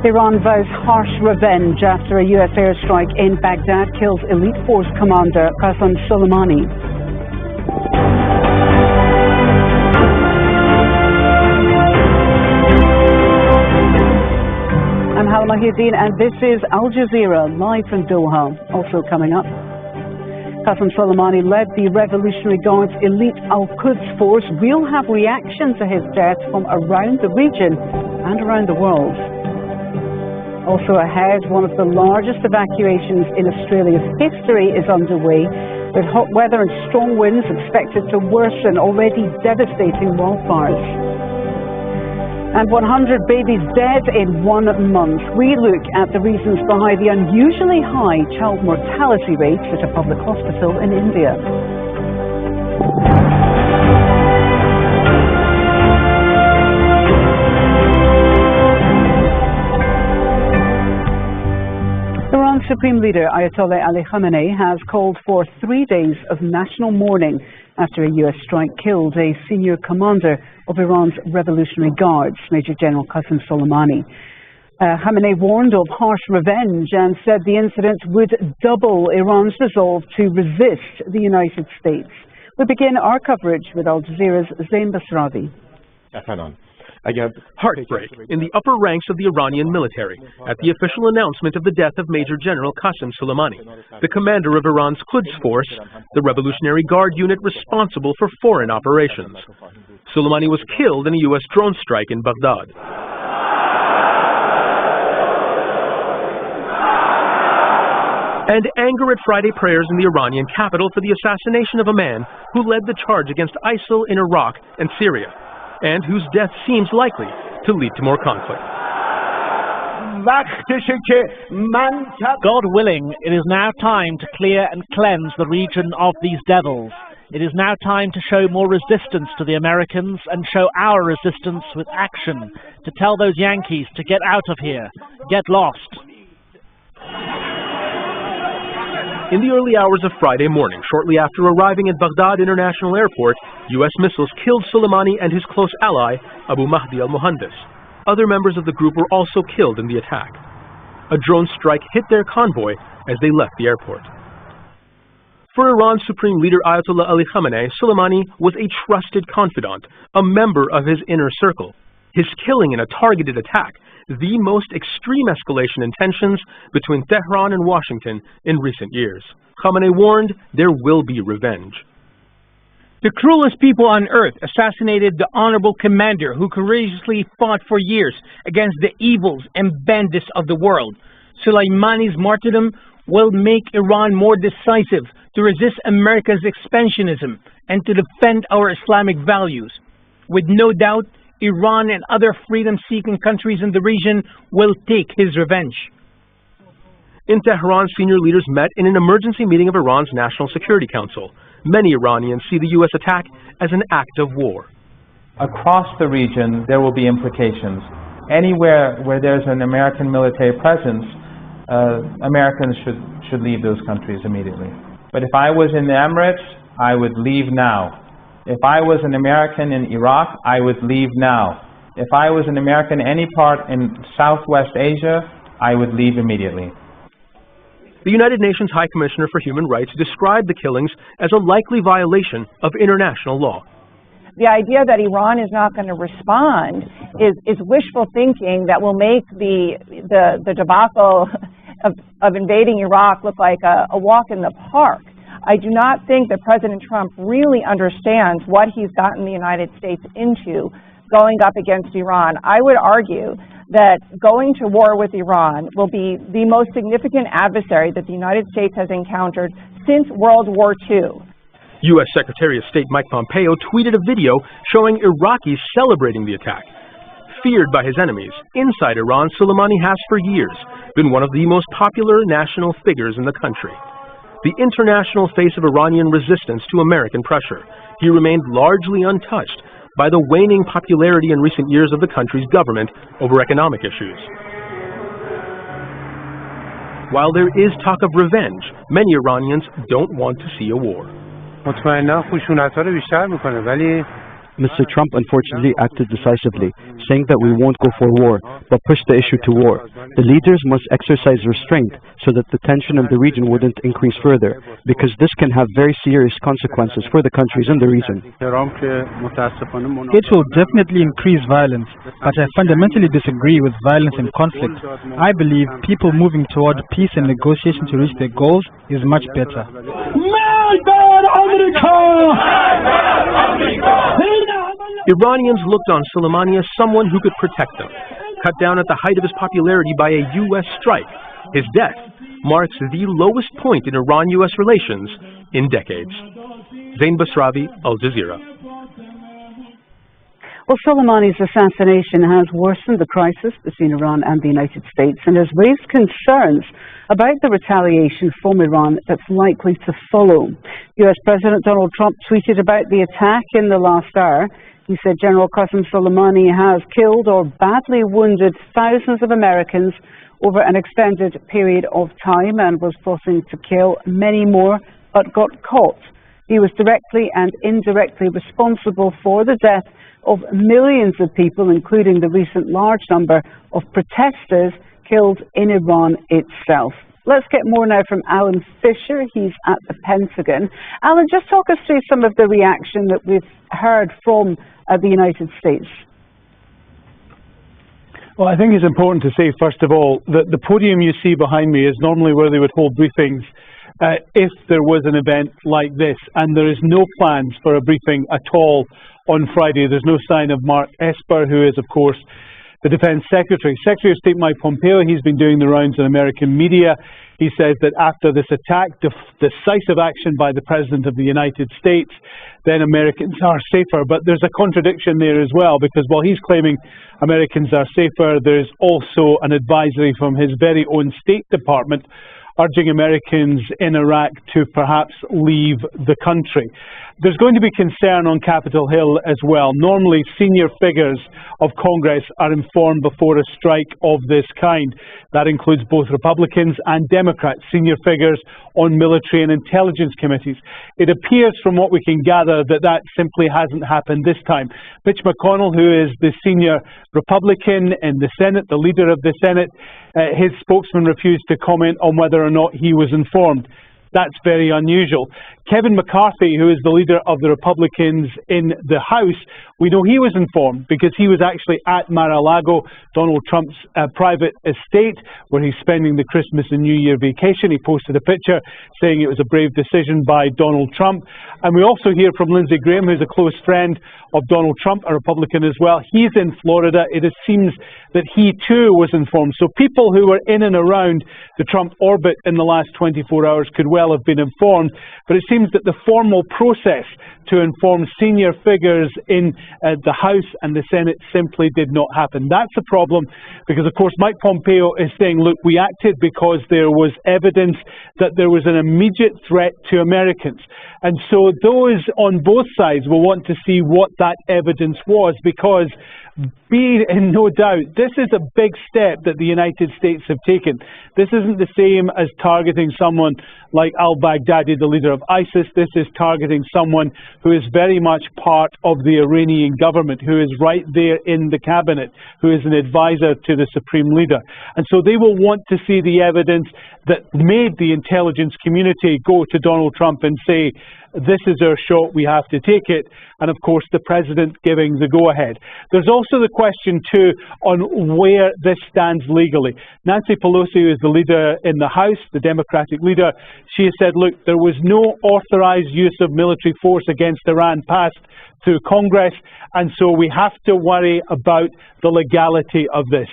Iran vows harsh revenge after a U.S. airstrike in Baghdad kills elite force commander Qasem Solimani. I'm Halima Hussein and this is Aljazeera live from Doha. Also coming up, Qasem Solimani led the Revolutionary Guard's elite Al-Quds force will have reaction to his death from around the region and around the world. Also ahead, one of the largest evacuations in Australia's history is underway, with hot weather and strong winds expected to worsen already devastating wildfires. And 100 babies dead in 1 month. We look at the reasons behind the unusually high child mortality rates at a public hospital in India. Iran's Supreme Leader Ayatollah Ali Khamenei has called for 3 days of national mourning after a U.S. strike killed a senior commander of Iran's Revolutionary Guards, Major General Qasem Soleimani. Khamenei warned of harsh revenge and said the incident would double Iran's resolve to resist the United States. We begin our coverage with Al Jazeera's Zain Basravi. Heartbreak in the upper ranks of the Iranian military at the official announcement of the death of Major General Qasem Soleimani, the commander of Iran's Quds force, the Revolutionary Guard unit responsible for foreign operations. Soleimani was killed in a U.S. drone strike in Baghdad. And anger at Friday prayers in the Iranian capital for the assassination of a man who led the charge against ISIL in Iraq and Syria, and whose death seems likely to lead to more conflict. God willing, it is now time to clear and cleanse the region of these devils. It is now time to show more resistance to the Americans and show our resistance with action, to tell those Yankees to get out of here, get lost. In the early hours of Friday morning, shortly after arriving at Baghdad International Airport, U.S. missiles killed Soleimani and his close ally, Abu Mahdi al-Muhandis. Other members of the group were also killed in the attack. A drone strike hit their convoy as they left the airport. For Iran's Supreme Leader Ayatollah Ali Khamenei, Soleimani was a trusted confidant, a member of his inner circle. His killing in a targeted attack, the most extreme escalation in tensions between Tehran and Washington in recent years. Khamenei warned there will be revenge. The cruelest people on earth assassinated the honorable commander who courageously fought for years against the evils and bandits of the world. Soleimani's martyrdom will make Iran more decisive to resist America's expansionism and to defend our Islamic values. With no doubt, Iran and other freedom-seeking countries in the region will take his revenge. In Tehran, senior leaders met in an emergency meeting of Iran's National Security Council. Many Iranians see the U.S. attack as an act of war. Across the region, there will be implications. Anywhere where there's an American military presence, Americans should leave those countries immediately. But if I was in the Emirates, I would leave now. If I was an American in Iraq, I would leave now. If I was an American any part in Southwest Asia, I would leave immediately. The United Nations High Commissioner for Human Rights described the killings as a likely violation of international law. The idea that Iran is not going to respond is wishful thinking that will make the debacle of invading Iraq look like a walk in the park. I do not think that President Trump really understands what he's gotten the United States into going up against Iran. I would argue that going to war with Iran will be the most significant adversary that the United States has encountered since World War II. U.S. Secretary of State Mike Pompeo tweeted a video showing Iraqis celebrating the attack. Feared by his enemies, inside Iran, Soleimani has for years been one of the most popular national figures in the country. The international face of Iranian resistance to American pressure, he remained largely untouched by the waning popularity in recent years of the country's government over economic issues. While there is talk of revenge, many Iranians don't want to see a war. مطمئنا خشونت‌ها رو بیشتر می‌کنه ولی Mr. Trump unfortunately acted decisively, saying that we won't go for war, but pushed the issue to war. The leaders must exercise restraint so that the tension in the region wouldn't increase further, because this can have very serious consequences for the countries in the region. It will definitely increase violence, but I fundamentally disagree with violence and conflict. I believe people moving toward peace and negotiation to reach their goals is much better. Iranians looked on Soleimani as someone who could protect them. Cut down at the height of his popularity by a U.S. strike, his death marks the lowest point in Iran-U.S. relations in decades. Zain Basravi, Aljazeera. Well, Soleimani's assassination has worsened the crisis between Iran and the United States and has raised concerns about the retaliation from Iran that's likely to follow. U.S. President Donald Trump tweeted about the attack in the last hour. He said General Qasem Soleimani has killed or badly wounded thousands of Americans over an extended period of time and was plotting to kill many more, but got caught. He was directly and indirectly responsible for the death of millions of people, including the recent large number of protesters killed in Iran itself. Let's get more now from Alan Fisher. He's at the Pentagon. Alan, just talk us through some of the reaction that we've heard from the United States. Well, I think it's important to say, first of all, that the podium you see behind me is normally where they would hold briefings if there was an event like this, and there is no plans for a briefing at all on Friday. There's no sign of Mark Esper, who is, of course, the Defense Secretary. Secretary of State Mike Pompeo, he's been doing the rounds in American media. He says that after this attack, decisive action by the President of the United States, then Americans are safer. But there's a contradiction there as well, because while he's claiming Americans are safer, there's also an advisory from his very own State Department urging Americans in Iraq to perhaps leave the country. There's going to be concern on Capitol Hill as well. Normally, senior figures of Congress are informed before a strike of this kind. That includes both Republicans and Democrats, senior figures on military and intelligence committees. It appears from what we can gather that that simply hasn't happened this time. Mitch McConnell, who is the senior Republican in the Senate, the leader of the Senate, his spokesman refused to comment on whether or not he was informed. That's very unusual. Kevin McCarthy, who is the leader of the Republicans in the House, we know he was informed because he was actually at Mar-a-Lago, Donald Trump's private estate, where he's spending the Christmas and New Year vacation. He posted a picture saying it was a brave decision by Donald Trump. And we also hear from Lindsey Graham, who's a close friend of Donald Trump, a Republican as well. He's in Florida. It seems that he too was informed. So people who were in and around the Trump orbit in the last 24 hours could well have been informed. But it seems that the formal process to inform senior figures in the House and the Senate simply did not happen. That's a problem because, of course, Mike Pompeo is saying, look, we acted because there was evidence that there was an immediate threat to Americans. And so those on both sides will want to see what that evidence was, because be in no doubt, this is a big step that the United States have taken. This isn't the same as targeting someone like al-Baghdadi, the leader of ISIS. This is targeting someone who is very much part of the Iranian government, who is right there in the cabinet, who is an advisor to the supreme leader. And so they will want to see the evidence that made the intelligence community go to Donald Trump and say, this is our shot, we have to take it. And of course, the president giving the go-ahead. There's also the question, too, on where this stands legally. Nancy Pelosi, who is the leader in the House, the Democratic leader, she has said, look, there was no authorized use of military force against Iran passed through Congress, and so we have to worry about the legality of this.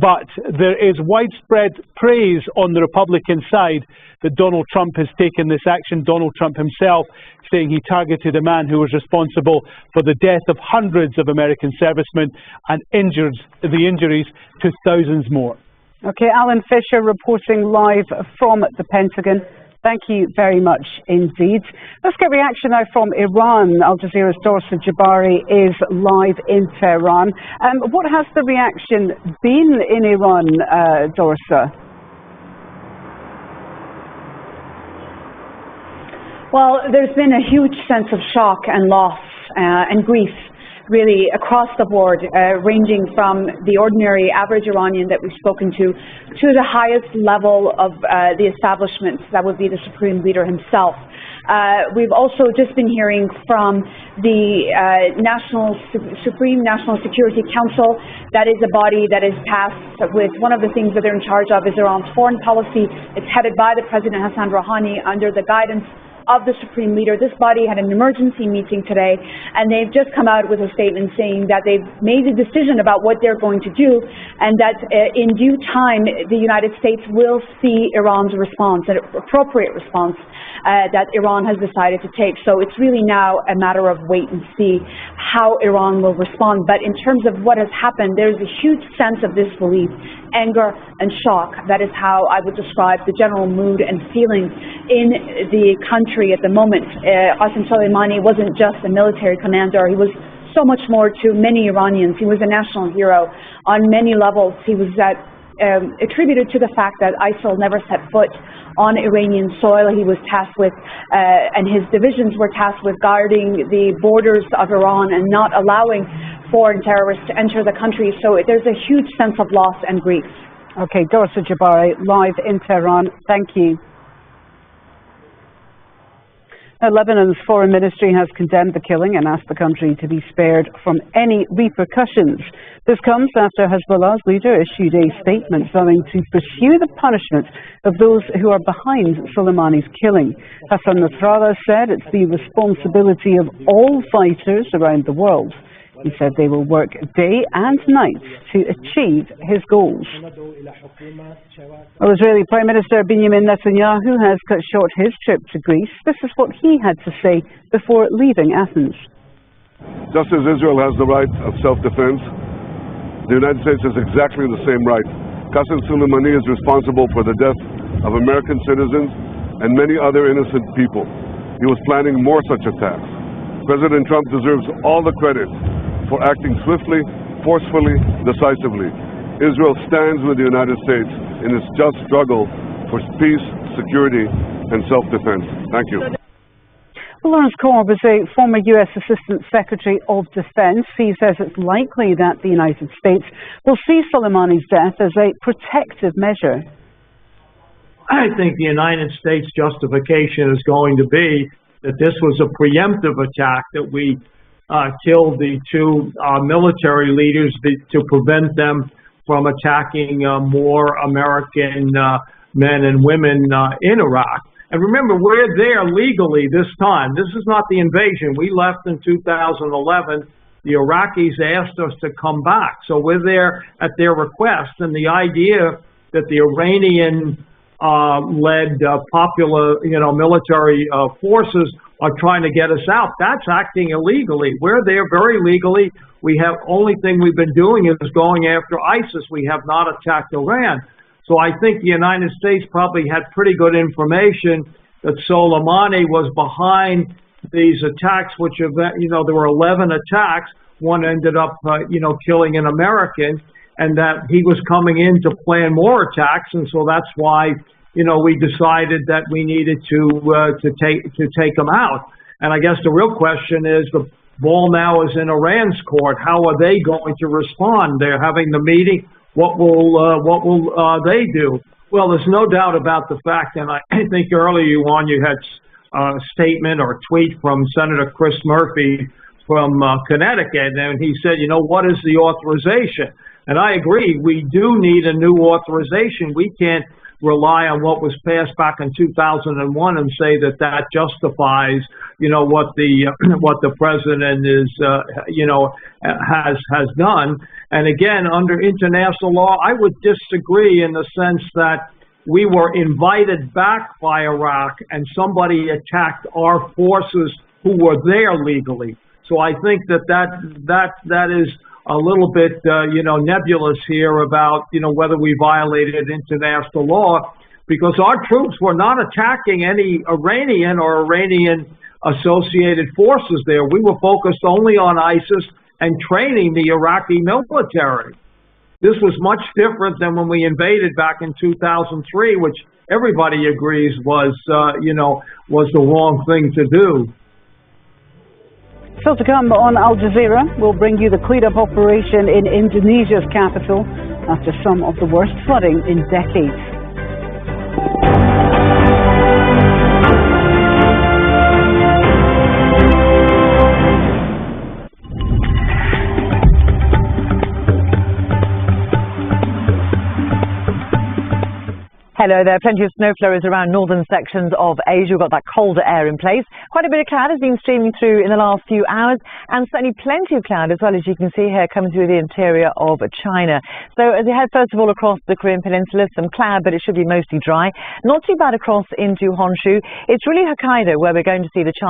But there is widespread praise on the Republican side that Donald Trump has taken this action. Donald Trump himself saying he targeted a man who was responsible for the death of hundreds of American servicemen and the injuries to thousands more. Okay, Alan Fisher reporting live from the Pentagon. Thank you very much indeed. Let's get reaction now from Iran. Aljazeera's Dorsa Jabari is live in Tehran. What has the reaction been in Iran, Dorsa? Well, there's been a huge sense of shock and loss and grief really across the board, ranging from the ordinary average Iranian that we've spoken to the highest level of the establishment, that would be the Supreme Leader himself. We've also just been hearing from the Supreme National Security Council. That is a body that is tasked with one of the things that they're in charge of is Iran's foreign policy. It's headed by the President Hassan Rouhani under the guidance of the Supreme Leader. This body had an emergency meeting today, and they've just come out with a statement saying that they've made a decision about what they're going to do, and that in due time the United States will see Iran's response, an appropriate response that Iran has decided to take. So it's really now a matter of wait and see how Iran will respond. But in terms of what has happened, there's a huge sense of disbelief, anger, and shock. That is how I would describe the general mood and feeling in the country at the moment. Qasem Soleimani wasn't just a military commander. He was so much more to many Iranians. He was a national hero on many levels. He was attributed to the fact that ISIL never set foot on Iranian soil. He was tasked with, and his divisions were tasked with guarding the borders of Iran and not allowing foreign terrorists to enter the country. So there's a huge sense of loss and grief. Okay, Dorsa Jabari, live in Tehran. Thank you. Now, Lebanon's foreign ministry has condemned the killing and asked the country to be spared from any repercussions. This comes after Hezbollah's leader issued a statement vowing to pursue the punishment of those who are behind Soleimani's killing. Hassan Nasrallah said it's the responsibility of all fighters around the world. He said they will work day and night to achieve his goals. Well, Israeli Prime Minister Benjamin Netanyahu has cut short his trip to Greece. This is what he had to say before leaving Athens. Just as Israel has the right of self-defense, the United States has exactly the same right. Qasem Soulaimani is responsible for the death of American citizens and many other innocent people. He was planning more such attacks. President Trump deserves all the credit for acting swiftly, forcefully, decisively. Israel stands with the United States in its just struggle for peace, security, and self-defense. Thank you. Well, Lawrence Korb is a former U.S. Assistant Secretary of Defense. He says it's likely that the United States will see Soleimani's death as a protective measure. I think the United States justification is going to be that this was a preemptive attack, that we killed the two military leaders to prevent them from attacking more American men and women in Iraq. And remember, we're there legally this time. This is not the invasion. We left in 2011. The Iraqis asked us to come back. So we're there at their request. And the idea that the Iranian led popular, military forces are trying to get us out, that's acting illegally. We're there very legally. We have, only thing we've been doing is going after ISIS. We have not attacked Iran. So I think the United States probably had pretty good information that Soleimani was behind these attacks, which, there were 11 attacks. One ended up, killing an American, and that he was coming in to plan more attacks. And so that's why, we decided that we needed to take them out. And I guess the real question is, the ball now is in Iran's court. How are they going to respond? They're having the meeting. What will they do? Well, there's no doubt about the fact, and I think earlier you had a statement or tweet from Senator Chris Murphy from Connecticut, and he said, what is the authorization? And I agree, we do need a new authorization. We can't rely on what was passed back in 2001 and say that justifies, what the president is, has done. And again, under international law, I would disagree in the sense that we were invited back by Iraq and somebody attacked our forces who were there legally. So I think that is a little bit, nebulous here about, whether we violated international law, because our troops were not attacking any Iranian or Iranian-associated forces there. We were focused only on ISIS and training the Iraqi military. This was much different than when we invaded back in 2003, which everybody agrees was the wrong thing to do. Still to come on Aljazeera, we'll bring you the clean-up operation in Indonesia's capital after some of the worst flooding in decades. Hello there. Plenty of snow flurries around northern sections of Asia. We've got that colder air in place. Quite a bit of cloud has been streaming through in the last few hours, and certainly plenty of cloud as well, as you can see here, coming through the interior of China. So as we head first of all across the Korean Peninsula, some cloud, but it should be mostly dry. Not too bad across into Honshu. It's really Hokkaido where we're going to see the chance